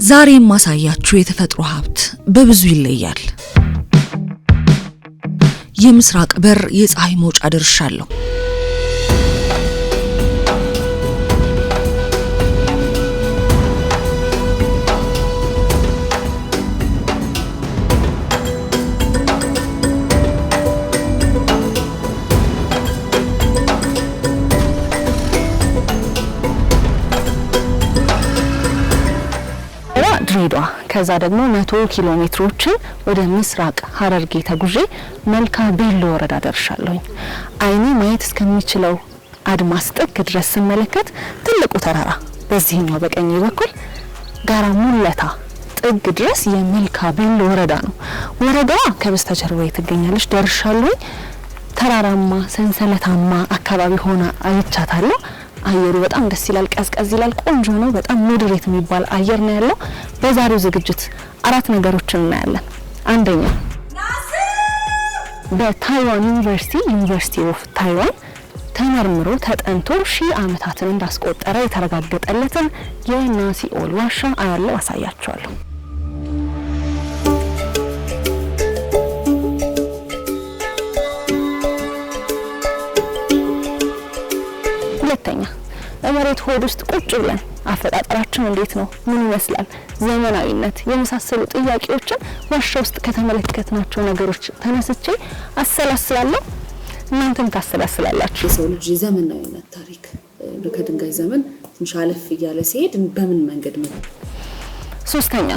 ዛሬ ማሳያችሁ የተፈጥሮ ሀብት በብዙ ይለያል። የምስራቅ በር የፀሐይ መውጫ ደርሻለሁ። ድሬዳዋ ከዛ ደግሞ 100 ኪሎ ሜትሮችን ወደ ምስራቅ ሐረርጌ ተጉዤ መልካ ቤሎ ወረዳ ደርሻለሁ። አይኔ ማየት እስከሚችለው አድማስ ጥግ ድረስ ስመለከት ትልቁ ተራራ በዚህኛው በቀኝ በኩል ጋራ ሙለታ ጥግ ድረስ የመልካ ቤሎ ወረዳ ነው። ወረዳዋ ከበስተጀርባው ትገኛለች። ደርሻለሁ። ተራራማ ሰንሰለታማ አካባቢ ሆና አይቻታለሁ። አየሩ በጣም ደስ ይላል፣ ቀዝቀዝ ይላል፣ ቆንጆ ነው። በጣም ሞዴሬት የሚባል አየር ነው ያለው። በዛሬው ዝግጅት አራት ነገሮችን እናያለን። አንደኛ በታይዋን ዩኒቨርሲቲ ኦፍ ታይዋን ተመርምሮ ተጠንቶ ሺህ ዓመታትን እንዳስቆጠረ የተረጋገጠለትን የናሲኦል ዋሻ አያለው፣ አሳያችኋለሁ። ሁለተኛ በመሬት ሆድ ውስጥ ቁጭ ብለን አፈጣጠራችን እንዴት ነው፣ ምን ይመስላል፣ ዘመናዊነት የመሳሰሉ ጥያቄዎችን ዋሻ ውስጥ ከተመለከትናቸው ነገሮች ተነስቼ አሰላስላለሁ። እናንተም ታሰላስላላችሁ። የሰው ልጅ ዘመናዊነት ታሪክ ከድንጋይ ዘመን ትንሽ አለፍ እያለ ሲሄድ በምን መንገድ ነው? ሶስተኛ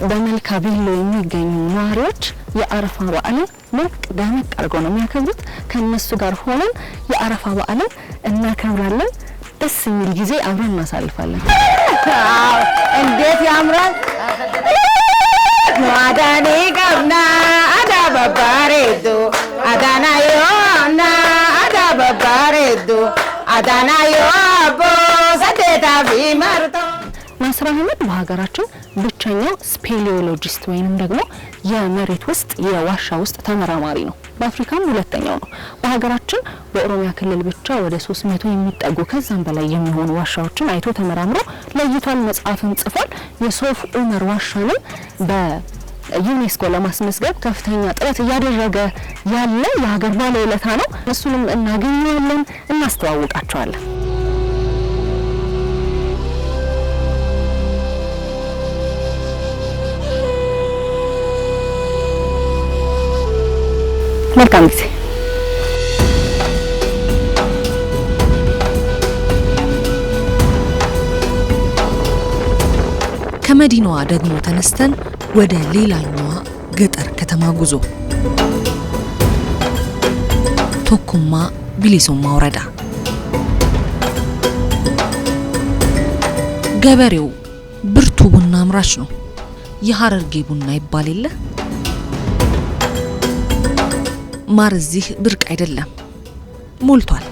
በመልካ ቤሎ የሚገኙ ነዋሪዎች የአረፋ በዓልን ሞቅ ደመቅ አድርገው ነው የሚያከብሩት። ከነሱ ጋር ሆነን የአረፋ በዓልን እናከብራለን። ደስ የሚል ጊዜ አብረን እናሳልፋለን። እንዴት ያምራል! ማዳኒ ቀብና አዳበባሬዶ አዳናዮና አዳበባሬዶ አዳናዮ አቦ ሰደታ ቢመርቶ ናስር አህመድ በሀገራችን ብቸኛው ስፔሊዮሎጂስት ወይንም ደግሞ የመሬት ውስጥ የዋሻ ውስጥ ተመራማሪ ነው። በአፍሪካም ሁለተኛው ነው። በሀገራችን በኦሮሚያ ክልል ብቻ ወደ 300 የሚጠጉ ከዛም በላይ የሚሆኑ ዋሻዎችን አይቶ ተመራምሮ ለይቷል። መጽሐፍም ጽፏል። የሶፍ ዑመር ዋሻንም በዩኔስኮ ለማስመዝገብ ከፍተኛ ጥረት እያደረገ ያለ የሀገር ባለውለታ ነው። እሱንም እናገኘዋለን፣ እናስተዋውቃቸዋለን። መልካም ጊዜ። ከመዲናዋ ደግሞ ተነስተን ወደ ሌላኛዋ ገጠር ከተማ ጉዞ። ቶኩማ ቢሊሶማ ወረዳ። ገበሬው ብርቱ ቡና አምራች ነው። የሐረርጌ ቡና ይባል የለ። ማር እዚህ ብርቅ አይደለም፣ ሞልቷል።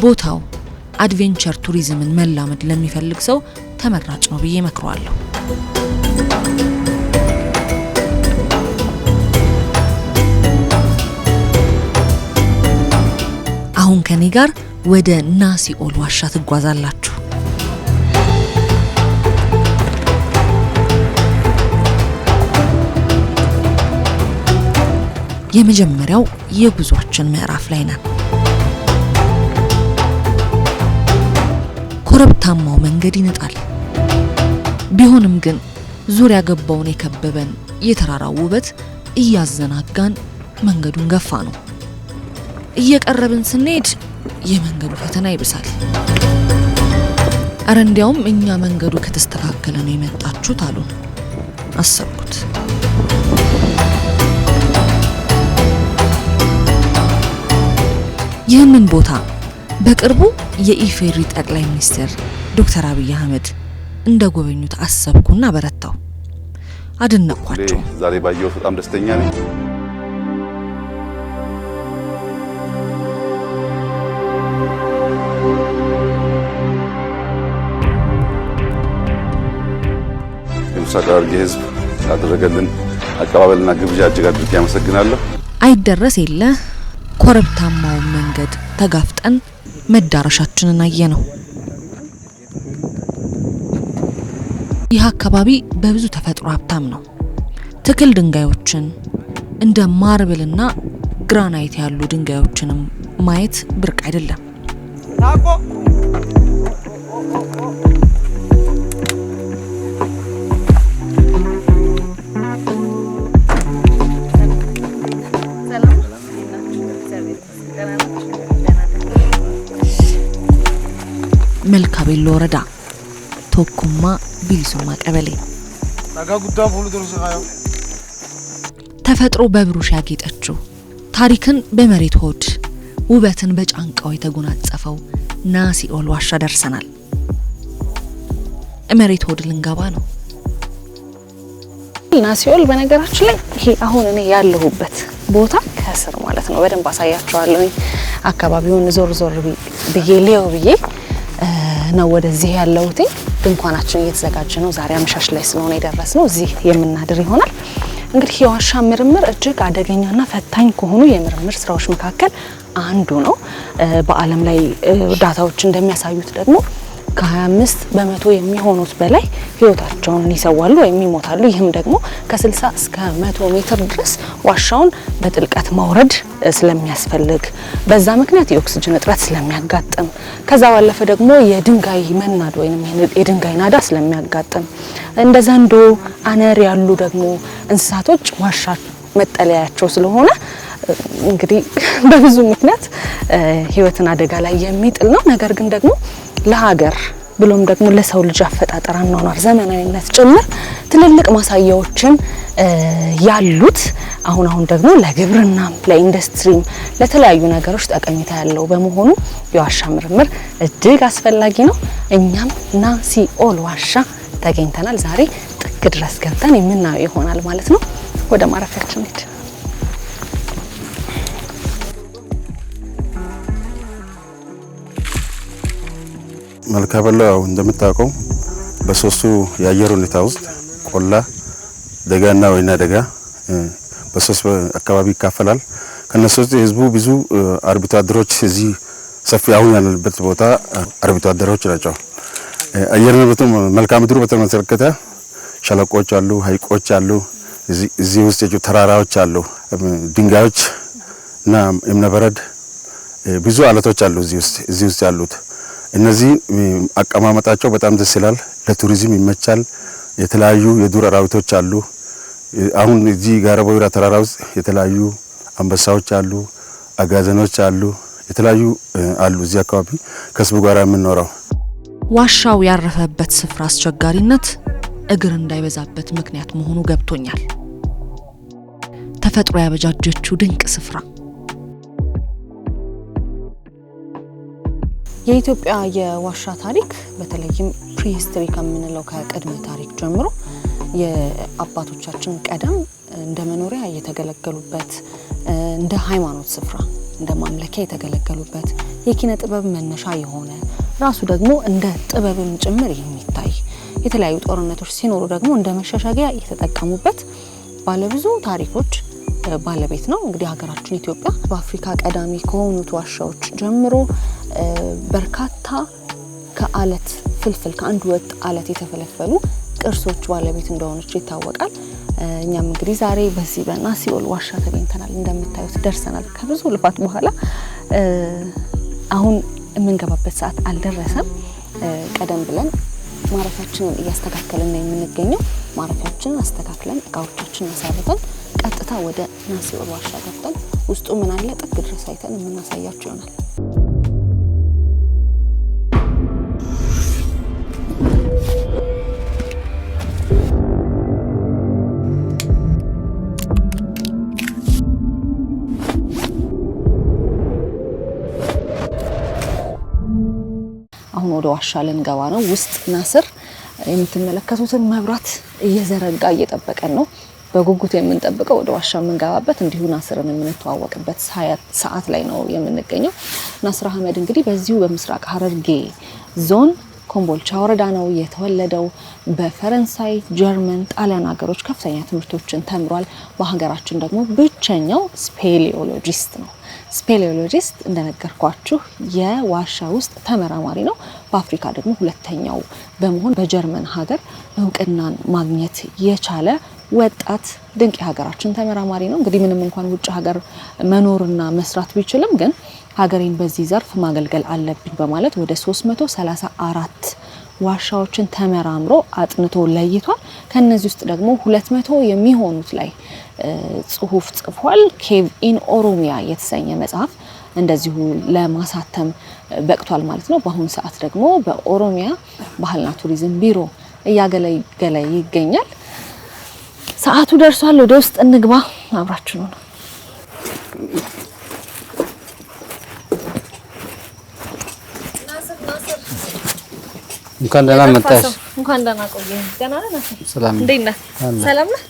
ቦታው አድቬንቸር ቱሪዝምን መላመድ ለሚፈልግ ሰው ተመራጭ ነው ብዬ መክረዋለሁ። አሁን ከኔ ጋር ወደ ናሲኦል ዋሻ ትጓዛላችሁ። የመጀመሪያው የጉዟችን ምዕራፍ ላይ ነን። ኮረብታማው መንገድ ይነጣል። ቢሆንም ግን ዙሪያ ገባውን የከበበን የተራራው ውበት እያዘናጋን መንገዱን ገፋ ነው። እየቀረብን ስንሄድ የመንገዱ ፈተና ይብሳል። አረ እንዲያውም እኛ መንገዱ ከተስተካከለ ነው የመጣችሁት አሉን። አሰብኩት። ይህንን ቦታ በቅርቡ የኢፌሪ ጠቅላይ ሚኒስትር ዶክተር አብይ አህመድ እንደጎበኙት አሰብኩና በረታው። አደነቅኳቸው። ዛሬ ባየሁት በጣም ደስተኛ ነኝ። የምስራቅ ሐረርጌ ሕዝብ ያደረገልን አቀባበልና ግብዣ እጅግ አድርጌ አመሰግናለሁ። አይደረስ የለ ኮረብታማው መንገድ ተጋፍጠን መዳረሻችንን አየነው። ይህ አካባቢ በብዙ ተፈጥሮ ሀብታም ነው። ትክል ድንጋዮችን እንደ ማርብልና ግራናይት ያሉ ድንጋዮችንም ማየት ብርቅ አይደለም። መልካ ቤሎ ወረዳ ቶኩማ ቢሊሱማ ቀበሌ ተፈጥሮ በብሩሽ ያጌጠችው ታሪክን በመሬት ሆድ ውበትን በጫንቃው የተጎናጸፈው ናሲኦል ዋሻ ደርሰናል። መሬት ሆድ ልንገባ ነው። ናሲኦል በነገራችን ላይ ይሄ አሁን እኔ ያለሁበት ቦታ ከስር ማለት ነው። በደንብ አሳያቸዋለሁ። አካባቢውን ዞር ዞር ብዬ ሊያው ብዬ ነው ወደዚህ ያለሁት። ድንኳናችን እየተዘጋጀ ነው። ዛሬ አመሻሽ ላይ ስለሆነ የደረስነው እዚህ የምናድር ይሆናል። እንግዲህ የዋሻ ምርምር እጅግ አደገኛና ፈታኝ ከሆኑ የምርምር ስራዎች መካከል አንዱ ነው። በዓለም ላይ ዳታዎች እንደሚያሳዩት ደግሞ ከ25 በመቶ የሚሆኑት በላይ ህይወታቸውን ይሰዋሉ ወይም ይሞታሉ። ይህም ደግሞ ከ60 እስከ 100 ሜትር ድረስ ዋሻውን በጥልቀት ማውረድ ስለሚያስፈልግ፣ በዛ ምክንያት የኦክሲጅን እጥረት ስለሚያጋጥም፣ ከዛ ባለፈ ደግሞ የድንጋይ መናድ ወይም የድንጋይ ናዳ ስለሚያጋጥም፣ እንደ ዘንዶ አነር ያሉ ደግሞ እንስሳቶች ዋሻ መጠለያቸው ስለሆነ እንግዲህ በብዙ ምክንያት ህይወትን አደጋ ላይ የሚጥል ነው። ነገር ግን ደግሞ ለሀገር ብሎም ደግሞ ለሰው ልጅ አፈጣጠር አኗኗር ዘመናዊነት ጭምር ትልልቅ ማሳያዎችን ያሉት አሁን ደግሞ ለግብርና፣ ለኢንዱስትሪም፣ ለተለያዩ ነገሮች ጠቀሜታ ያለው በመሆኑ የዋሻ ምርምር እጅግ አስፈላጊ ነው። እኛም ናሲኦል ዋሻ ተገኝተናል። ዛሬ ጥግ ድረስ ገብተን የምናየው ይሆናል ማለት ነው። ወደ ማረፊያችን ሄድ መልካ ቤሎ እንደምታውቀው በሶስቱ የአየር ሁኔታ ውስጥ ቆላ፣ ደጋና ወይና ደጋ በሶስት አካባቢ ይካፈላል። ከነሱ ውስጥ ህዝቡ ብዙ አርብቶ አደሮች እዚህ ሰፊ አሁን ያለበት ቦታ አርብቶ አደሮች ናቸው። አየር ንብረቱ መልክዓ ምድሩ በተመለከተ ሸለቆች አሉ፣ ሀይቆች አሉ፣ እዚህ ውስጥ ተራራዎች አሉ፣ ድንጋዮች እና እምነበረድ ብዙ አለቶች አሉ እዚህ ውስጥ ያሉት። እነዚህ አቀማመጣቸው በጣም ደስ ይላል፣ ለቱሪዝም ይመቻል። የተለያዩ የዱር አራዊቶች አሉ። አሁን እዚህ ጋራ ቦይራ ተራራ ውስጥ የተለያዩ አንበሳዎች አሉ፣ አጋዘኖች አሉ፣ የተለያዩ አሉ። እዚህ አካባቢ ከህዝቡ ጋር የምንኖረው ዋሻው ያረፈበት ስፍራ አስቸጋሪነት እግር እንዳይበዛበት ምክንያት መሆኑ ገብቶኛል። ተፈጥሮ ያበጃጀችው ድንቅ ስፍራ የኢትዮጵያ የዋሻ ታሪክ በተለይም ፕሪሂስትሪ ከምንለው ከቀድመ ታሪክ ጀምሮ የአባቶቻችን ቀደም እንደ መኖሪያ የተገለገሉበት፣ እንደ ሃይማኖት ስፍራ እንደ ማምለኪያ የተገለገሉበት፣ የኪነ ጥበብ መነሻ የሆነ ራሱ ደግሞ እንደ ጥበብም ጭምር የሚታይ የተለያዩ ጦርነቶች ሲኖሩ ደግሞ እንደ መሸሸጊያ የተጠቀሙበት ባለብዙ ታሪኮች ባለቤት ነው። እንግዲህ ሀገራችን ኢትዮጵያ በአፍሪካ ቀዳሚ ከሆኑት ዋሻዎች ጀምሮ በርካታ ከአለት ፍልፍል ከአንድ ወጥ አለት የተፈለፈሉ ቅርሶች ባለቤት እንደሆነች ይታወቃል። እኛም እንግዲህ ዛሬ በዚህ በናሲኦል ዋሻ ተገኝተናል። እንደምታዩት ደርሰናል። ከብዙ ልፋት በኋላ አሁን የምንገባበት ሰዓት አልደረሰም። ቀደም ብለን ማረፊያችንን እያስተካከልን ነው የምንገኘው። ማረፊያችንን አስተካክለን እቃዎቻችንን አሳርፈን ቀጥታ ወደ ናሲኦል ዋሻ ገብተን ውስጡ ምን አለ ጥግ ድረስ አይተን የምናሳያችሁ ይሆናል። አሁን ወደ ዋሻ ልንገባ ነው። ውስጥ ናስር የምትመለከቱትን መብራት እየዘረጋ እየጠበቀን ነው። በጉጉት የምንጠብቀው ወደ ዋሻ የምንገባበት እንዲሁ ናስርን የምንተዋወቅበት ሰዓት ላይ ነው የምንገኘው። ናስር አህመድ እንግዲህ በዚሁ በምስራቅ ሐረርጌ ዞን ኮምቦልቻ ወረዳ ነው የተወለደው። በፈረንሳይ፣ ጀርመን፣ ጣሊያን ሀገሮች ከፍተኛ ትምህርቶችን ተምሯል። በሀገራችን ደግሞ ብቸኛው ስፔሊዮሎጂስት ነው። ስፔሊዮሎጂስት እንደነገርኳችሁ የዋሻ ውስጥ ተመራማሪ ነው። በአፍሪካ ደግሞ ሁለተኛው በመሆን በጀርመን ሀገር እውቅናን ማግኘት የቻለ ወጣት ድንቅ የሀገራችን ተመራማሪ ነው። እንግዲህ ምንም እንኳን ውጭ ሀገር መኖርና መስራት ቢችልም ግን ሀገሬን በዚህ ዘርፍ ማገልገል አለብኝ በማለት ወደ 334 ዋሻዎችን ተመራምሮ አጥንቶ ለይቷል። ከነዚህ ውስጥ ደግሞ 200 የሚሆኑት ላይ ጽሁፍ ጽፏል። ኬቭ ኢን ኦሮሚያ የተሰኘ መጽሐፍ እንደዚሁ ለማሳተም በቅቷል ማለት ነው። በአሁኑ ሰዓት ደግሞ በኦሮሚያ ባህልና ቱሪዝም ቢሮ እያገለገለ ይገኛል። ሰዓቱ ደርሷል። ወደ ውስጥ እንግባ። አብራችሁ ነው። እንኳን ደህና መጣሽ። እንኳን ደህና ቆየህ። ደህና ነህ? ሰላም። እንዴት ነህ? ሰላም ነህ?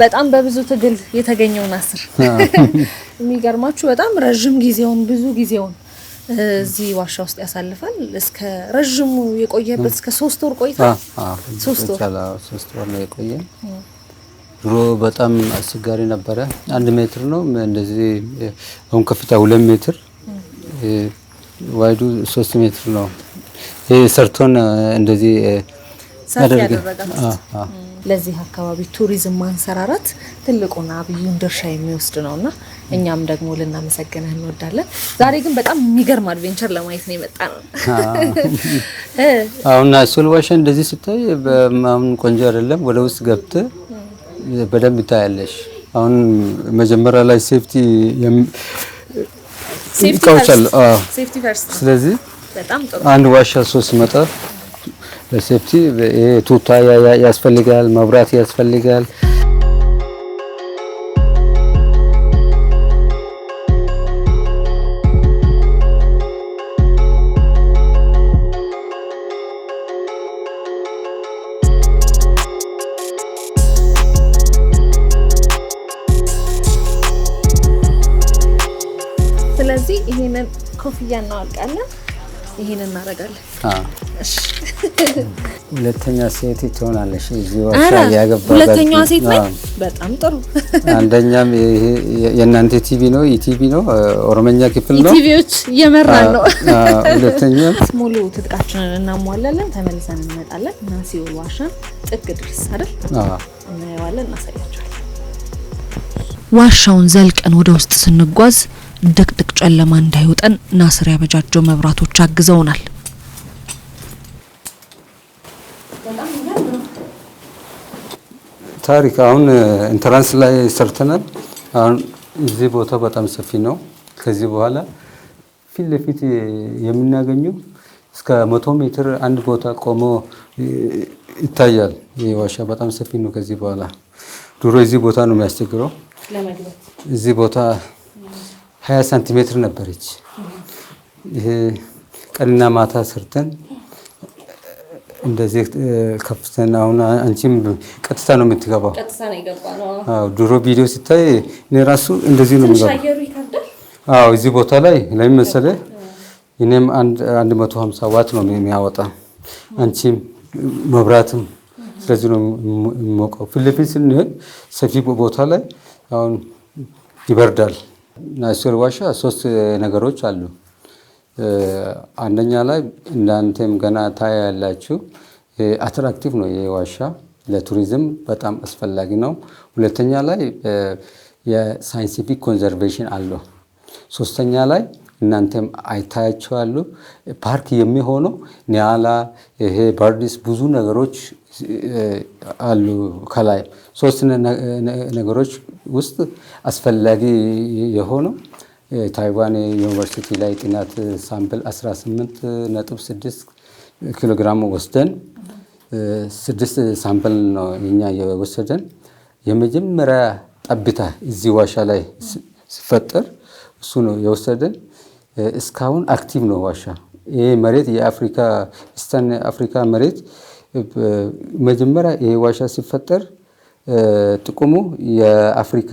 በጣም በብዙ ትግል የተገኘው ናስር የሚገርማችሁ በጣም ረጅም ጊዜውን ብዙ ጊዜውን እዚህ ዋሻ ውስጥ ያሳልፋል። እስከ ረጅሙ የቆየበት እስከ 3 ወር ቆይታ 3 ወር ነው የቆየ። ድሮ በጣም አስቸጋሪ ነበረ። 1 ሜትር ነው እንደዚህ። አሁን ከፍታ 2 ሜትር ዋይዱ 3 ሜትር ነው። ሰርቶን እንደዚህ ያደረጋችሁት ለዚህ አካባቢ ቱሪዝም ማንሰራራት ትልቁና አብዩን ድርሻ የሚወስድ ነውና እኛም ደግሞ ልናመሰግንህ እንወዳለን። ዛሬ ግን በጣም የሚገርም አድቬንቸር ለማየት ነው የመጣ ነው። አሁን አሶል ዋሻ እንደዚህ ስታይ በማም ቆንጆ አይደለም። ወደ ውስጥ ገብተህ በደንብ ታያለሽ። አሁን መጀመሪያ ላይ ሴፍቲ ፈርስት። ስለዚህ በጣም ጥሩ አንድ ዋሻ 3 መጣ ለሴፍቲ ቱታ ያስፈልጋል፣ መብራት ያስፈልጋል። ስለዚህ ይሄንን ኮፍያ እናወልቃለን። ይሄንን እናደርጋለን። እሺ ሁለተኛ ሴት ትሆናለሽ እዚህ ዋሻ ያገባው። ሁለተኛዋ ሴት ነኝ። በጣም ጥሩ። አንደኛም ይሄ የእናንተ ቲቪ ነው፣ ኢቲቪ ነው፣ ኦሮሞኛ ክፍል ነው። ኢቲቪዎች እየመራን ነው። ሁለተኛ ሙሉ ትጥቃችንን እናሟላለን። ተመልሰን እንመጣለን እና ሲኦል ዋሻ ጥግ ድረስ አይደል? እናየዋለን፣ እናሳያቸዋለን። ዋሻውን ዘልቀን ወደ ውስጥ ስንጓዝ ድቅድቅ ጨለማ እንዳይወጠን ናስር ያበጃጀው መብራቶች አግዘውናል። ታሪክ አሁን ኢንትራንስ ላይ ሰርተናል። አሁን እዚህ ቦታ በጣም ሰፊ ነው። ከዚህ በኋላ ፊት ለፊት የምናገኘው እስከ 100 ሜትር አንድ ቦታ ቆሞ ይታያል። ይህ ዋሻ በጣም ሰፊ ነው። ከዚህ በኋላ ድሮ እዚህ ቦታ ነው የሚያስቸግረው። እዚህ ቦታ 20 ሳንቲሜትር ነበረች። ይሄ ቀንና ማታ ሰርተን እንደዚህ ከፍተን አሁን አንቺም ቀጥታ ነው የምትገባው። ቀጥታ ነው የገባው። አዎ ድሮ ቪዲዮ ሲታይ እኔ ራሱ እንደዚህ ነው የምገባው። አዎ እዚህ ቦታ ላይ ለምን መሰለህ እኔም 150 ዋት ነው የሚያወጣ፣ አንቺም መብራትም ስለዚህ ነው የሚሞቀው። ፊት ለፊት ስንሄድ ሰፊ ቦታ ላይ አሁን ይበርዳል። ናስር ዋሻ 3 ነገሮች አሉ። አንደኛ ላይ እናንተም ገና ታያላችሁ፣ አትራክቲቭ ነው ይሄ ዋሻ፣ ለቱሪዝም በጣም አስፈላጊ ነው። ሁለተኛ ላይ የሳይንቲፊክ ኮንዘርቬሽን አለው። ሶስተኛ ላይ እናንተም አይታያቸዋሉ ፓርክ የሚሆነው ኒያላ፣ ይሄ ባርዲስ ብዙ ነገሮች አሉ ከላይ። 3 ነገሮች ውስጥ አስፈላጊ የሆነው ታይዋን ዩኒቨርሲቲ ላይ ጥናት ሳምፕል 18.6 ኪሎ ግራም ወስደን 6 ሳምፕል ነው እኛ የወሰደን። የመጀመሪያ ጠብታ እዚህ ዋሻ ላይ ሲፈጠር እሱ ነው የወሰደን። እስካሁን አክቲቭ ነው ዋሻ። ይሄ መሬት የአፍሪካ ኢስተርን አፍሪካ መሬት መጀመሪያ ይሄ ዋሻ ሲፈጠር ጥቅሙ የአፍሪካ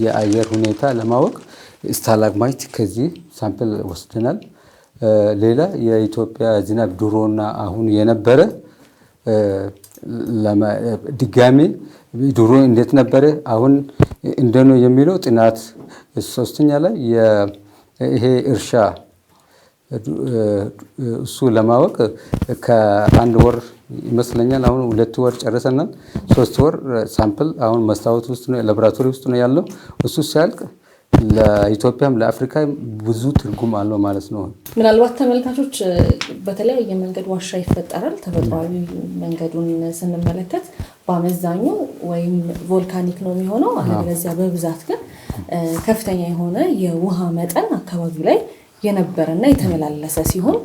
የአየር ሁኔታ ለማወቅ ስታላግማይት ከዚህ ሳምፕል ወስደናል። ሌላ የኢትዮጵያ ዝናብ ድሮና አሁን የነበረ ድጋሜ ድሮ እንዴት ነበረ አሁን እንደነው የሚለው ጥናት። ሶስተኛ ላይ ይሄ እርሻ እሱ ለማወቅ ከአንድ ወር ይመስለኛል አሁን 2 ወር ጨርሰናል። 3 ወር ሳምፕል አሁን መስታወት ውስጥ ነው ላቦራቶሪ ውስጥ ነው ያለው። እሱ ሲያልቅ ለኢትዮጵያም ለአፍሪካም ብዙ ትርጉም አለው ማለት ነው። ምናልባት ተመልካቾች በተለያየ መንገድ ዋሻ ይፈጠራል። ተፈጥሯዊ መንገዱን ስንመለከት በአመዛኙ ወይም ቮልካኒክ ነው የሚሆነው። አለበለዚያ በብዛት ግን ከፍተኛ የሆነ የውሃ መጠን አካባቢው ላይ የነበረና የተመላለሰ ሲሆን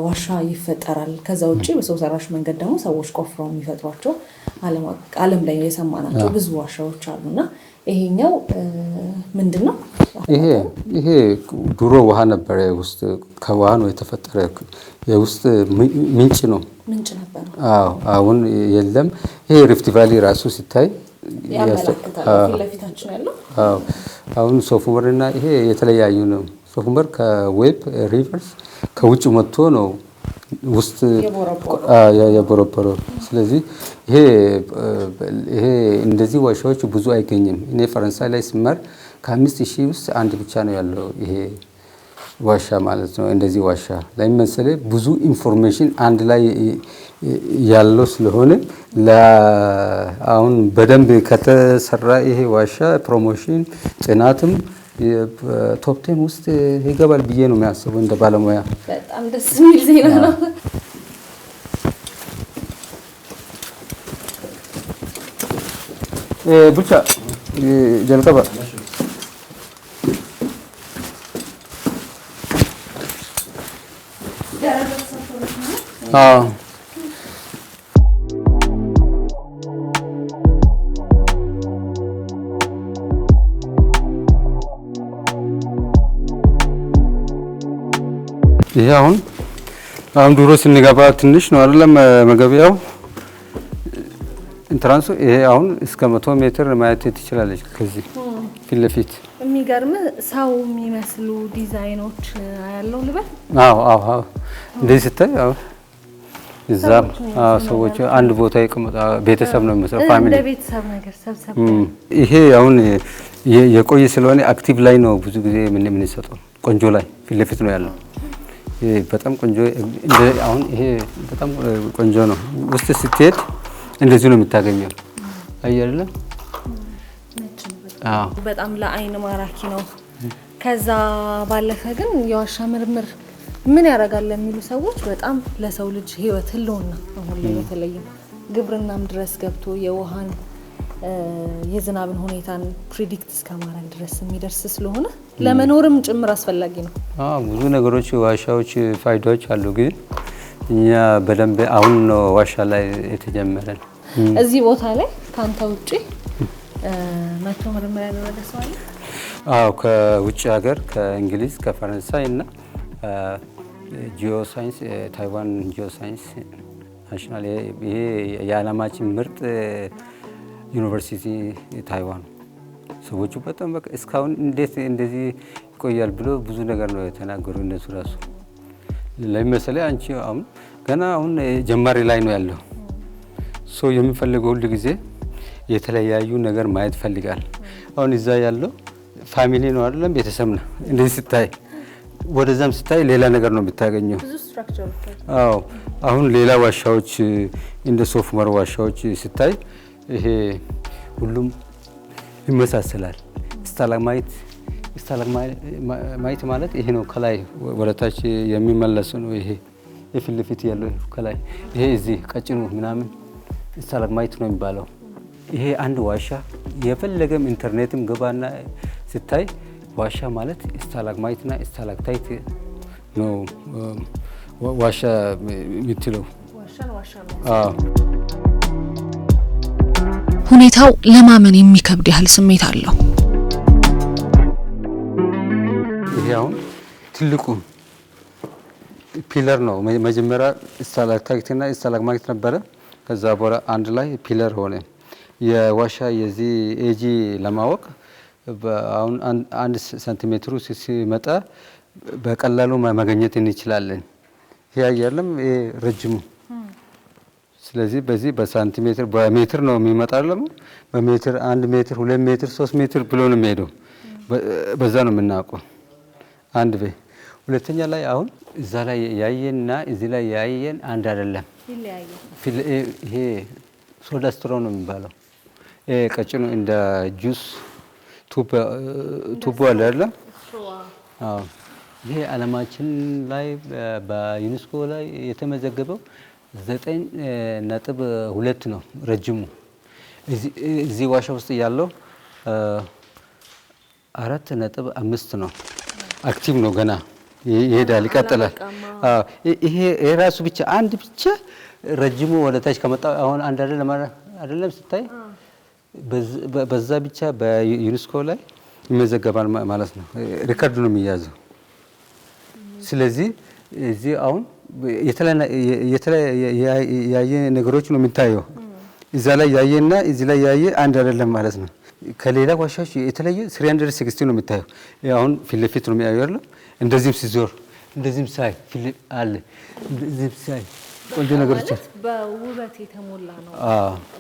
ዋሻ ይፈጠራል። ከዛ ውጪ በሰው ሰራሽ መንገድ ደግሞ ሰዎች ቆፍረው የሚፈጥሯቸው ዓለም ላይ የሰማናቸው ብዙ ዋሻዎች አሉና ይሄኛው ምንድነው? ይሄ ድሮ ውሃ ነበረ። ውስጥ ከውሃ ነው የተፈጠረ። የውስጥ ምንጭ ነው። ምንጭ ነበር። አሁን የለም። ይሄ ሪፍት ቫሊ ራሱ ሲታይ ያመለክታል። ፊትለፊታችን ያለው አሁን ሶፍ ዑመርና ይሄ የተለያዩ ነው። ሶፍ ዑመር ከዌብ ሪቨርስ ከውጭ መጥቶ ነው ውስጥ የቦረቦረው። ስለዚህ ይሄ እንደዚህ ዋሻዎች ብዙ አይገኝም። እኔ ፈረንሳይ ላይ ስማር ከ5000 ውስጥ አንድ ብቻ ነው ያለው ይሄ ዋሻ ማለት ነው። እንደዚህ ዋሻ ላይ መሰለ ብዙ ኢንፎርሜሽን አንድ ላይ ያለው ስለሆነ አሁን በደንብ ከተሰራ ይሄ ዋሻ ፕሮሞሽን ጥናትም ቶፕ 10 ውስጥ ይገባል ብዬ ነው የሚያስበው እንደ ባለሙያ። በጣም ደስ የሚል ዜና ነው። ብቻ ጀልቀባ ይሄ አሁን ድሮ ስንገባ ትንሽ ነው አይደለም መገቢያው ኢንትራንሱ። ይሄ አሁን እስከ 100 ሜትር ማየት ትችላለች ከዚህ ፊት ለፊት። የሚገርም ሰው የሚመስሉ ዲዛይኖች ያለው ልበል። አዎ እንደዚህ ስታይ እዛ ሰዎች አንድ ቦታ ይቀመጣ ቤተሰብ ነው የሚመስለው ፋሚሊ እንደ ቤተሰብ ነገር ሰብሰብ። ይሄ አሁን የቆየ ስለሆነ አክቲቭ ላይ ነው ብዙ ጊዜ የምንሰጠው። ቆንጆ ላይ ፊት ለፊት ነው ያለው። በጣም ቆንጆ አሁን ይሄ በጣም ቆንጆ ነው። ውስጥ ስትሄድ እንደዚህ ነው የምታገኘው። አይደለ? በጣም ለአይን ማራኪ ነው። ከዛ ባለፈ ግን የዋሻ ምርምር ምን ያደርጋል ለሚሉ ሰዎች በጣም ለሰው ልጅ ህይወት ህልውና አሁን ላይ በተለይም ግብርናም ድረስ ገብቶ የውሃን የዝናብን ሁኔታን ፕሪዲክት እስከማድረግ ድረስ የሚደርስ ስለሆነ ለመኖርም ጭምር አስፈላጊ ነው። ብዙ ነገሮች ዋሻዎች ፋይዳዎች አሉ። ግን እኛ በደንብ አሁን ነው ዋሻ ላይ የተጀመረን። እዚህ ቦታ ላይ ካንተ ውጪ መቶ ምርምር ያደረገ ሰው አለ? ከውጭ ሀገር ከእንግሊዝ፣ ከፈረንሳይ እና ጂኦሳይንስ ታይዋን ጂኦሳይንስ ናሽናል ይሄ የዓለማችን ምርጥ ዩኒቨርሲቲ ታይዋን ሰዎቹ በጣም በቃ እስካሁን እንዴት እንደዚህ ይቆያል ብሎ ብዙ ነገር ነው የተናገሩ። እነሱ ራሱ ለምሳሌ አንቺ አሁን ገና አሁን ጀማሪ ላይ ነው ያለው ሰው የሚፈልገው ሁሉ ጊዜ የተለያዩ ነገር ማየት ፈልጋል። አሁን እዛ ያለው ፋሚሊ ነው አይደለም ቤተሰብ ነው። እንደዚህ ስታይ ወደዛም ስታይ ሌላ ነገር ነው የምታገኘው። ብዙ ስትራክቸሮች አሁን ሌላ ዋሻዎች እንደ ሶፍ ዑመር ዋሻዎች ስታይ ይሄ ሁሉም ይመሳሰላል። ስታላግማይት ማለት ይሄ ነው። ከላይ ወደታች የሚመለስ ነው። ይሄ የፊት ለፊት ያለው ከላይ ይሄ እዚህ ቀጭኑ ምናምን ስታላግማይት ነው የሚባለው። ይሄ አንድ ዋሻ የፈለገም ኢንተርኔትም ገባና ስታይ ዋሻ ማለት ስታላግማይትና ስታላክታይት ነው ዋሻ የምትለው። ሁኔታው ለማመን የሚከብድ ያህል ስሜት አለው። ይሄ አሁን ትልቁ ፒለር ነው። መጀመሪያ ስታላክታይትና ስታላግማይት ነበረ። ከዛ በኋላ አንድ ላይ ፒለር ሆነ። የዋሻ የዚህ ኤጂ ለማወቅ አሁን 1 ሴንቲሜትሩ ሲመጣ በቀላሉ ማግኘት እንችላለን። ይሄ አይደለም ረጅሙ። ስለዚህ በዚህ በሳንቲሜትር በሜትር ነው የሚመጣው። በሜትር 1 ሜትር 2 ሜትር 3 ሜትር ብሎ ነው የሚሄደው። በዛ ነው የምናውቀው። አንድ በይ ሁለተኛ ላይ አሁን እዛ ላይ ያየንና እዚህ ላይ ያየን አንድ አይደለም። ይሄ ሶዳ ስትሮ ነው የሚባለው። ቀጭኑ እንደ ጁስ ቱቦ አለ አይደለም? አዎ። ይሄ ዓለማችን ላይ በዩኔስኮ ላይ የተመዘገበው 9.2 ነው ረጅሙ። እዚህ ዋሻ ውስጥ ያለው 4.5 ነው። አክቲቭ ነው ገና ይሄዳል፣ ይቀጥላል። አዎ ይሄ የራሱ ብቻ አንድ ብቻ ረጅሙ ወደ ታች ከመጣ አሁን አንድ አይደለም ስታይ በዛ ብቻ በዩኔስኮ ላይ ይመዘገባል ማለት ነው። ሪከርድ ነው የሚያዘው። ስለዚህ እዚህ አሁን ያየ ነገሮች ነው የሚታየው። እዛ ላይ ያየና እዚህ ላይ ያየ አንድ አይደለም ማለት ነው። ከሌላ ዋሻዎች የተለየ 360 ነው የሚታየው። አሁን ፊት ለፊት ነው የሚያየው አይደል? እንደዚህም ሲዞር እንደዚህም ሳይ አለ እንደዚህም ሳይ ቆንጆ ነገሮች በውበት የተሞላ ነው።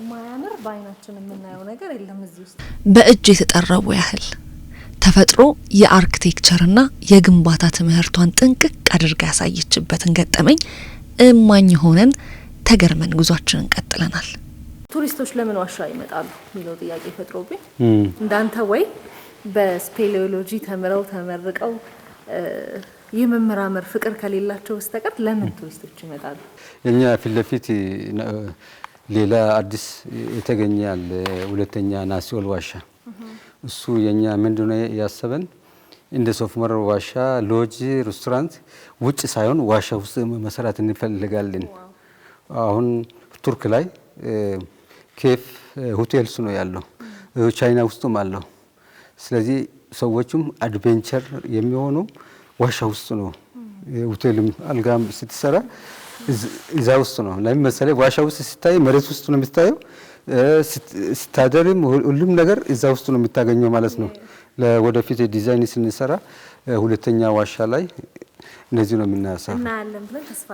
ማያምር በአይናችን የምናየው ነገር የለም እዚህ ውስጥ። በእጅ የተጠረቡ ያህል ተፈጥሮ የአርክቴክቸርና የግንባታ ትምህርቷን ጥንቅቅ አድርጋ ያሳየችበትን ገጠመኝ እማኝ ሆነን ተገርመን ጉዟችንን ቀጥለናል። ቱሪስቶች ለምን ዋሻ ይመጣሉ የሚለው ጥያቄ ፈጥሮብኝ እንዳንተ ወይ በስፔሊዮሎጂ ተመርቀው የመመራመር ፍቅር ከሌላቸው በስተቀር ለምን ቱሪስቶች ይመጣሉ? የኛ ፊት ለፊት ሌላ አዲስ የተገኛል ሁለተኛ ናሲዮል ዋሻ። እሱ የኛ ምንድነው ያሰበን እንደ ሶፍመር ዋሻ ሎጅ ሬስቶራንት ውጭ ሳይሆን ዋሻ ውስጥ መሰራት እንፈልጋለን። አሁን ቱርክ ላይ ኬፍ ሆቴልስ ነው ያለው፣ ቻይና ውስጥም አለው። ስለዚህ ሰዎችም አድቬንቸር የሚሆኑ ዋሻ ውስጥ ነው። ሆቴልም አልጋም ስትሰራ እዛ ውስጥ ነው። ለምን መሰለህ? ዋሻ ውስጥ ሲታይ መሬት ውስጥ ነው የሚታየው። ስታደርም ሁሉም ነገር እዛ ውስጥ ነው የምታገኘው ማለት ነው። ለወደፊት ዲዛይን ስንሰራ ሁለተኛ ዋሻ ላይ እንደዚህ ነው የምናሳው። እናያለን ብለን ተስፋ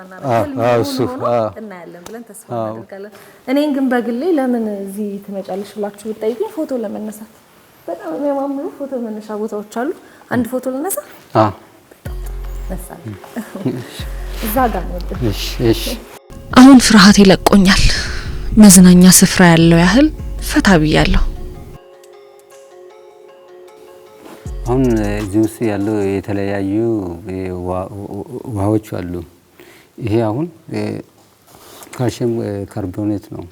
እናደርጋለን። እኔን ግን በግሌ ለምን እዚህ ትመጫለሽ ብላችሁ ብትጠይቁኝ ፎቶ ለመነሳት በጣም የሚያማምሩ ፎቶ መነሻ ቦታዎች አሉ። አንድ ፎቶ ልነሳ? እዛ ጋር ነው። እሺ። አሁን ፍርሃት ይለቆኛል። መዝናኛ ስፍራ ያለው ያህል ፈታ ብያለሁ። አሁን እዚህ ውስጥ ያለው የተለያዩ ውሃዎች አሉ። ይሄ አሁን ካልሽየም ካርቦኔት ነው።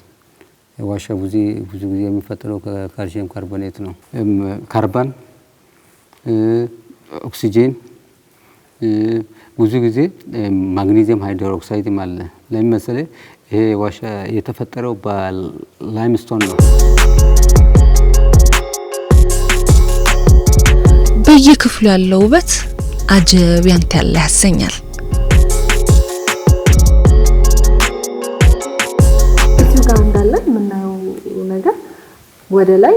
ዋሻ ብዙ ጊዜ የሚፈጠረው ከካልሽየም ካርቦኔት ነው። ካርቦን፣ ኦክሲጂን፣ ብዙ ጊዜ ማግኔዚየም ሃይድሮክሳይድም አለ። ለምን መሰለህ? ይሄ ዋሻ የተፈጠረው በላይምስቶን ነው። በየክፍሉ ያለው ውበት አጀብ ያንተ ያለ ያሰኛል። እዚህ ጋር እንዳለ የምናየው ነገር ወደ ላይ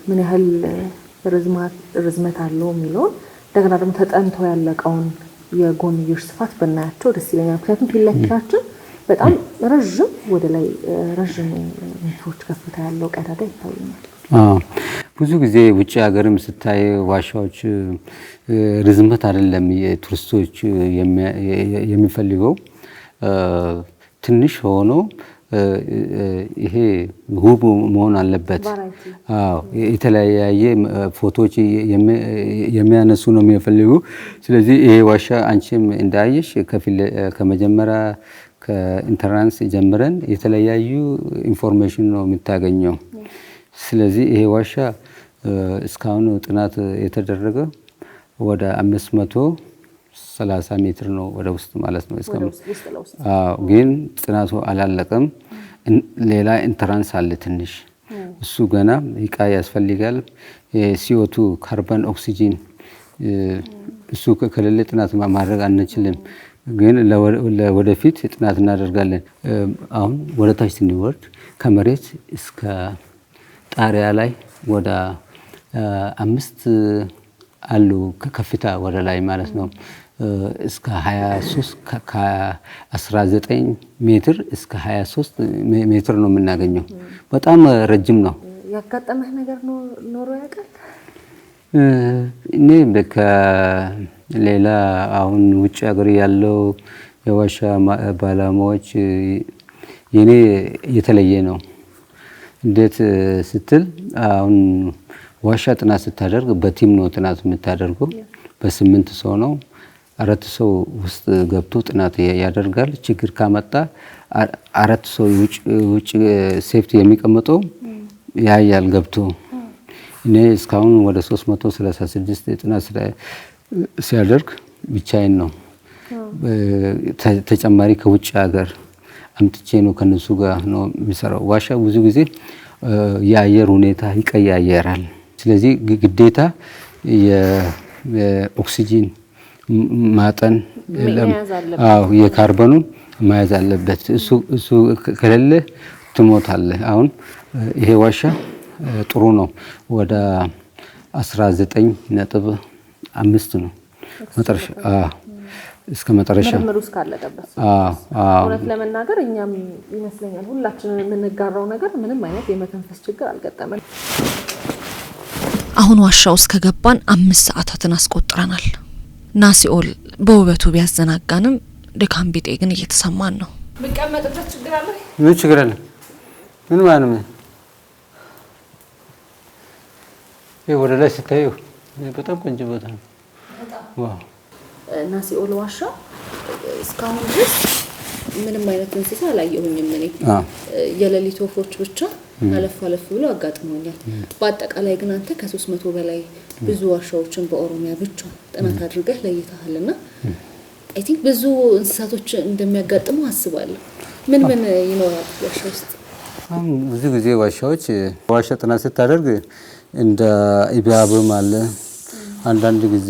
ምን ያህል ርዝመት አለው የሚለውን እንደገና ደግሞ ተጠንቶ ያለቀውን የጎንዮሽ ስፋት ብናያቸው ደስ ይለኛል። ምክንያቱም ፊት ለፊታችን በጣም ረዥም ወደ ላይ ረዥም ሜትሮች ከፍታ ያለው ቀዳዳ ይታየኛል። ብዙ ጊዜ ውጭ ሀገርም ስታይ ዋሻዎች ርዝመት አይደለም የቱሪስቶች የሚፈልገው ትንሽ ሆኖ ይሄ ውብ መሆን አለበት። የተለያየ ፎቶዎች የሚያነሱ ነው የሚፈልጉ። ስለዚህ ይሄ ዋሻ አንቺም እንዳየሽ ከመጀመሪያ ከኢንተራንስ ጀምረን የተለያዩ ኢንፎርሜሽን ነው የምታገኘው። ስለዚህ ይሄ ዋሻ እስካሁን ጥናት የተደረገ ወደ 530 ሜትር ነው ወደ ውስጥ ማለት ነው። ግን ጥናቱ አላለቀም። ሌላ ኢንተራንስ አለ ትንሽ፣ እሱ ገና ይቃ ያስፈልጋል። CO2 ካርቦን፣ ኦክሲጂን እሱ ከሌለ ጥናት ማድረግ አንችልም። ግን ለወደፊት ጥናት እናደርጋለን። አሁን ወደ ታች ስንወርድ ከመሬት እስከ ጣሪያ ላይ ወደ 5 አሉ ከከፍታ ወደ ላይ ማለት ነው እስከ 23 ከ19 ሜትር እስከ 23 ሜትር ነው የምናገኘው። በጣም ረጅም ነው። ያጋጠመህ ነገር ኖሮ ያውቃል? እኔ ከሌላ አሁን ውጭ ሀገር ያለው የዋሻ ባለሙያዎች የኔ የተለየ ነው። እንዴት ስትል አሁን ዋሻ ጥናት ስታደርግ በቲም ነው ጥናት የምታደርገው። በ8 ሰው ነው 4 ሰው ውስጥ ገብቶ ጥናት ያደርጋል። ችግር ካመጣ 4 ሰው ውጭ ሴፍቲ የሚቀመጠው ያያል ገብቶ። እኔ እስካሁን ወደ 336 ጥናት ሲያደርግ ብቻዬን ነው። ተጨማሪ ከውጭ ሀገር አምጥቼ ነው ከነሱ ጋር ነው የሚሰራው። ዋሻ ብዙ ጊዜ የአየር ሁኔታ ይቀያየራል። ስለዚህ ግዴታ የኦክሲጂን ማጠን የካርበኑን መያዝ አለበት። እሱ ከሌለ ትሞታለህ። አሁን ይሄ ዋሻ ጥሩ ነው። ወደ 19.5 ነው መጨረሻ እስከ መጨረሻ ምርምሩ እስካለቀበት። እውነት ለመናገር እኛም ይመስለኛል ሁላችንም የምንጋራው ነገር ምንም አይነት የመተንፈስ ችግር አልገጠመን። አሁን ዋሻ ውስጥ ከገባን 5 ሰዓታትን አስቆጥረናል። ናሲኦል በውበቱ ቢያዘናጋንም ድካም ቢጤ ግን እየተሰማን ነው። ብቀመጥበት ችግር አለ? ምን ችግር አለ? ምን ማለት ነው? ይሄ ወደ ላይ ስታዩ በጣም ቆንጆ ቦታ ነው። ዋው! ናሲኦል ዋሻ እስካሁን ድረስ ምንም አይነት እንስሳ አላየሁኝም እኔ። የሌሊት ወፎች ብቻ አለፍ ብሎ አጋጥሞኛል። በአጠቃላይ ግን አንተ ከ300 በላይ ብዙ ዋሻዎችን በኦሮሚያ ብቻ ጥናት አድርገህ ለይተሃልና አይ ቲንክ ብዙ እንስሳቶች እንደሚያጋጥሙ አስባለሁ። ምን ይኖራል ዋሻ ውስጥ? ብዙ ጊዜ ዋሻዎች ዋሻ ጥናት ስታደርግ እንደ ኢቢያብም አለ፣ አንዳንድ ጊዜ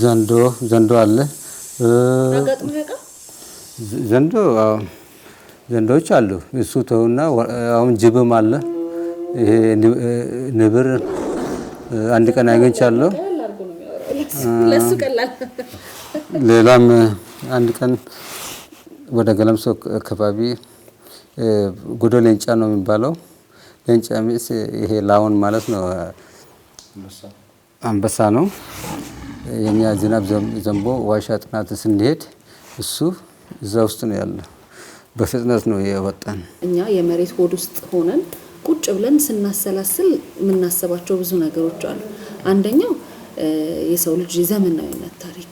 ዘንዶ አለ። አጋጥሞ ያውቃል? ዘንዶች አሉ። እሱ ተውና አሁን ጅብም አለ። ይሄ ንብር አንድ ቀን አግኝቻለሁ። ለሱ ቀላል። ሌላም አንድ ቀን ወደ ገለምሶ አካባቢ ጎዶ ሌንጫ ነው የሚባለው። ሌንጫ ሚስ ይሄ ላውን ማለት ነው። አንበሳ ነው። የኛ ዝናብ ዘንቦ ዋሻ ጥናት ስንሄድ እሱ እዛ ውስጥ ነው ያለው። በፍጥነት ነው የወጣን። እኛ የመሬት ሆድ ውስጥ ሆነን ቁጭ ብለን ስናሰላስል የምናስባቸው ብዙ ነገሮች አሉ። አንደኛው የሰው ልጅ ዘመናዊነት ታሪክ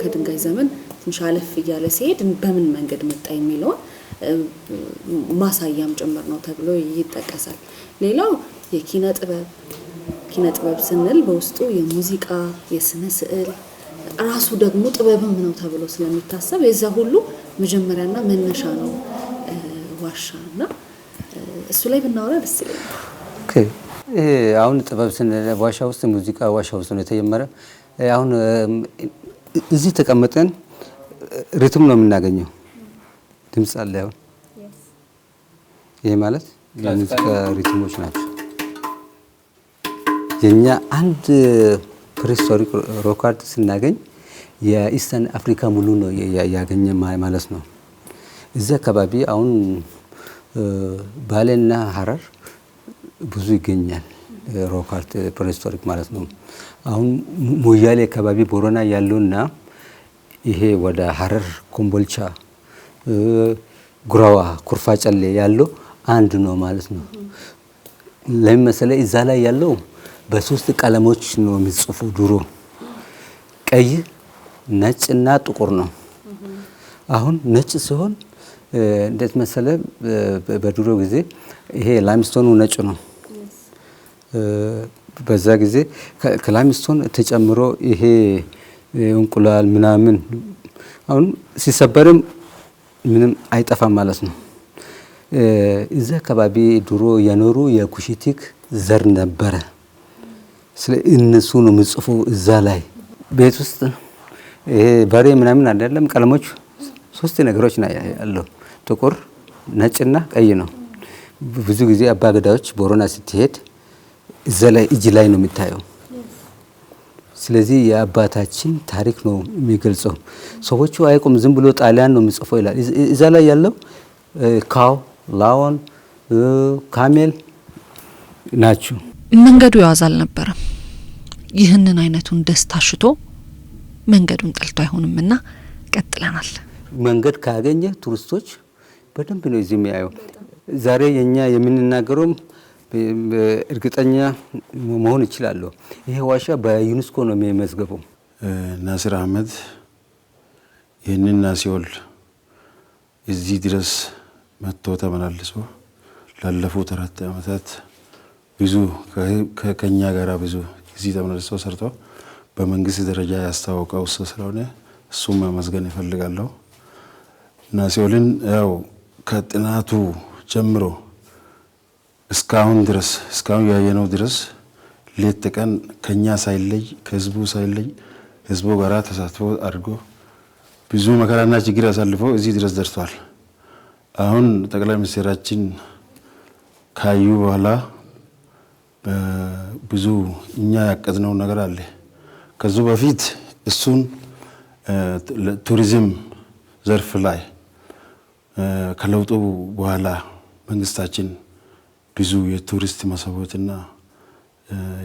ከድንጋይ ዘመን ትንሽ አለፍ እያለ ሲሄድ በምን መንገድ መጣ የሚለውን ማሳያም ጭምር ነው ተብሎ ይጠቀሳል። ሌላው የኪነ ጥበብ ስንል በውስጡ የሙዚቃ፣ የስነ ስዕል ራሱ ደግሞ ጥበብም ነው ተብሎ ስለሚታሰብ የዛ ሁሉ መጀመሪያና መነሻ ነው ዋሻና እሱ ላይ ብናወራ ደስ ይላል። ኦኬ አሁን ጥበብ ስንል ዋሻ ውስጥ ሙዚቃ ዋሻ ውስጥ ነው የተጀመረ። አሁን እዚህ ተቀምጠን ሪትም ነው የምናገኘው። ድምጽ አለ። አሁን ይሄ ማለት የሙዚቃ ሪትሞች ናቸው። የኛ አንድ ፕሪስቶሪክ ሮካርድ ስናገኝ የኢስተርን አፍሪካ ሙሉ ነው ያገኘ ማለት ነው። እዚህ አካባቢ አሁን ባሌና ሀረር ብዙ ይገኛል ሮካርድ ፕሪስቶሪክ ማለት ነው። አሁን ሞያሌ አካባቢ ቦረና ያለውና ይሄ ወደ ሀረር ኮምቦልቻ፣ ጉራዋ፣ ኩርፋ ጨሌ ያለው አንድ ነው ማለት ነው። ለምን መሰለህ? እዛ ላይ ያለው በ3 ቀለሞች ነው የሚጽፉ። ድሮ ቀይ፣ ነጭና ጥቁር ነው። አሁን ነጭ ሲሆን እንዴት መሰለህ? በድሮ ጊዜ ይሄ ላይምስቶኑ ነጭ ነው። በዛ ጊዜ ከላይምስቶን ተጨምሮ ይሄ እንቁላል ምናምን አሁን ሲሰበርም ምንም አይጠፋም ማለት ነው። እዛ አካባቢ ድሮ የኖሩ የኩሽቲክ ዘር ነበረ። ስለ እነሱ ነው ምጽፉ እዛ ላይ ቤት ውስጥ ይሄ በሬ ምናምን አይደለም። ቀለሞች 3 ነገሮች ነው ያለው፣ ጥቁር፣ ነጭና ቀይ ነው። ብዙ ጊዜ አባገዳዎች ቦረና ስትሄድ እዛ ላይ እጅ ላይ ነው የሚታየው። ስለዚህ የአባታችን ታሪክ ነው የሚገልጸው። ሰዎቹ አይቆም ዝም ብሎ ጣሊያን ነው የሚጽፈው ይላል። እዛ ላይ ያለው ካው ላውን ካሜል ናቸው። መንገዱ ያዝ አልነበረም። ይህንን አይነቱን ደስታ ሽቶ መንገዱን ጠልቶ አይሆንምና ቀጥለናል። መንገድ ካገኘ ቱሪስቶች በደንብ ነው እዚህ የሚያዩ። ዛሬ የኛ የምንናገረው እርግጠኛ መሆን ይችላል። ይሄ ዋሻ በዩኔስኮ ነው የሚመዝገበው። ናስር አህመድ ይህንን ናሲዮል እዚህ ድረስ መጥቶ ተመላልሶ ላለፉት 4 ዓመታት ብዙ ከኛ ጋራ ብዙ እዚህ ተመላልሶ ሰርቶ በመንግስት ደረጃ ያስተዋወቀው ስለሆነ እሱም ማመስገን ይፈልጋለሁ። ናሲዮልን ያው ከጥናቱ ጀምሮ እስካሁን ያየነው ድረስ ሌት ቀን ከኛ ሳይለይ ከህዝቡ ሳይለይ ህዝቡ ጋራ ተሳትፎ አድርጎ ብዙ መከራና ችግር አሳልፎ እዚህ ድረስ ደርሷል። አሁን ጠቅላይ ሚኒስትራችን ካዩ በኋላ ብዙ እኛ ያቀድነው ነገር አለ። ከዚህ በፊት እሱን ቱሪዝም ዘርፍ ላይ ከለውጡ በኋላ መንግስታችን ብዙ የቱሪስት መስህቦችና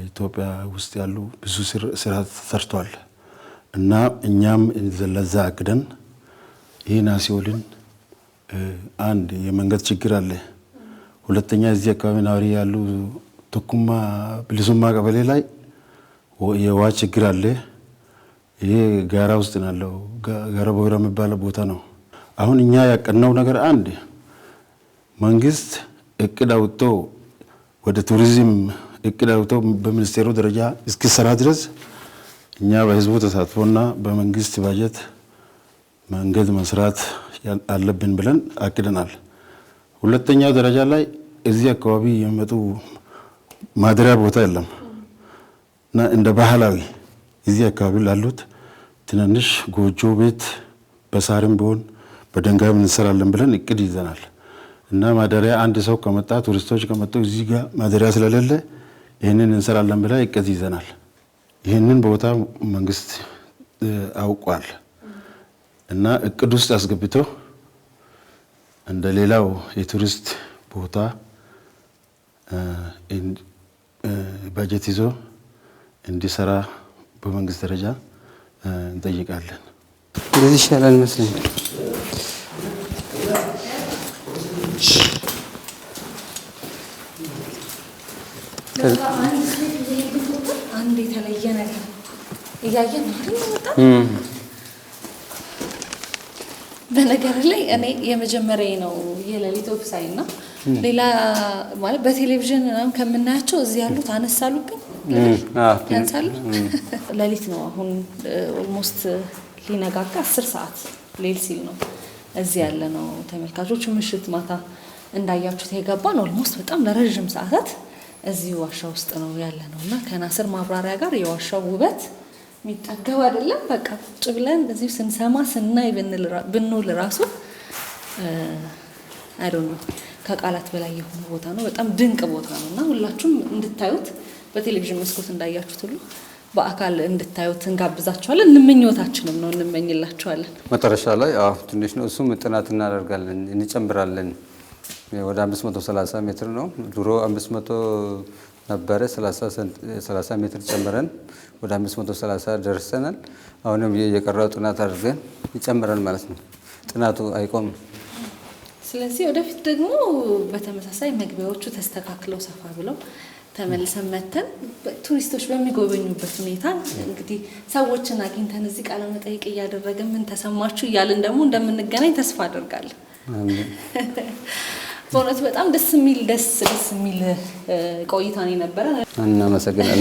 ኢትዮጵያ ውስጥ ያሉ ብዙ ስራ ሰርቷል እና እኛም ለዛ አቅደን ይህ ናሲዮልን አንድ የመንገድ ችግር አለ። ሁለተኛ እዚህ አካባቢ ነዋሪ ያሉ ቶኩማ ብልሱማ ቀበሌ ላይ የውሃ ችግር አለ። ይሄ ጋራ ውስጥ ነው፣ ጋራ ቦራ የሚባለው ቦታ ነው። አሁን እኛ ያቀድነው ነገር አንድ መንግስት እቅድ አውጥቶ ወደ ቱሪዝም እቅድ አውጥቶ በሚኒስቴሩ ደረጃ እስኪሰራ ድረስ እኛ በህዝቡ ተሳትፎና በመንግስት ባጀት መንገድ መስራት አለብን ብለን አቅደናል። ሁለተኛ ደረጃ ላይ እዚህ አካባቢ የሚመጡ ማደሪያ ቦታ የለም እና እንደ ባህላዊ እዚህ አካባቢ ላሉት ትንንሽ ጎጆ ቤት በሳርም ቢሆን በድንጋይም እንሰራለን ብለን እቅድ ይዘናል እና ማደሪያ አንድ ሰው ከመጣ ቱሪስቶች ከመጡ እዚህ ጋር ማደሪያ ስለሌለ ይህንን እንሰራለን ብለን እቅድ ይዘናል። ይህንን ቦታ መንግስት አውቋል እና እቅድ ውስጥ አስገብቶ እንደ ሌላው የቱሪስት ቦታ ባጀት ይዞ እንዲሰራ በመንግስት ደረጃ እንጠይቃለን። እንደዚህ ይሻላል መስለኝ። አንድ የተለየ ነገር እያየን ነው አይደል? በጣም በነገር ላይ እኔ የመጀመሪያ ነው የሌሊት ወፍ ሳይና ሌላ ማለት በቴሌቪዥን ከምናያቸው እዚህ ያሉት አነሳሉ ግን ያንሳሉ። ሌሊት ነው አሁን ኦልሞስት ሊነጋጋ 10 ሰዓት ሌል ሲል ነው እዚህ ያለ ነው ተመልካቾች። ምሽት ማታ እንዳያችሁት የገባን ኦልሞስት በጣም ለረጅም ሰዓታት እዚህ ዋሻ ውስጥ ነው ያለ ነውና ከናስር ማብራሪያ ጋር የዋሻው ውበት የሚጠገብ አይደለም። በቃ ቁጭ ብለን እዚህ ስንሰማ ስናይ ብንውል ራሱ አይዶን ነው ከቃላት በላይ የሆነ ቦታ ነው። በጣም ድንቅ ቦታ ነውና ሁላችሁም እንድታዩት በቴሌቪዥን መስኮት እንዳያችሁት ሁሉ በአካል እንድታዩት እንጋብዛችኋለን። እንመኝዎታችንም ነው እንመኝላችኋለን። መጨረሻ ላይ ትንሽ ነው እሱም ጥናት እናደርጋለን እንጨምራለን። ወደ 530 ሜትር ነው ድሮ 500 ነበረ 30 ሜትር ጨምረን ወደ 530 ደርሰናል። አሁንም የቀረው ጥናት አድርገን ይጨምራል ማለት ነው። ጥናቱ አይቆምም። ስለዚህ ወደፊት ደግሞ በተመሳሳይ መግቢያዎቹ ተስተካክለው ሰፋ ብለው ተመልሰን መተን ቱሪስቶች በሚጎበኙበት ሁኔታ እንግዲህ ሰዎችን አግኝተን እዚህ ቃለ መጠይቅ እያደረግን ምን ተሰማችሁ እያልን ደግሞ እንደምንገናኝ ተስፋ አደርጋለሁ። በእውነት በጣም ደስ የሚል ቆይታ ነው የነበረ። እናመሰግናለን።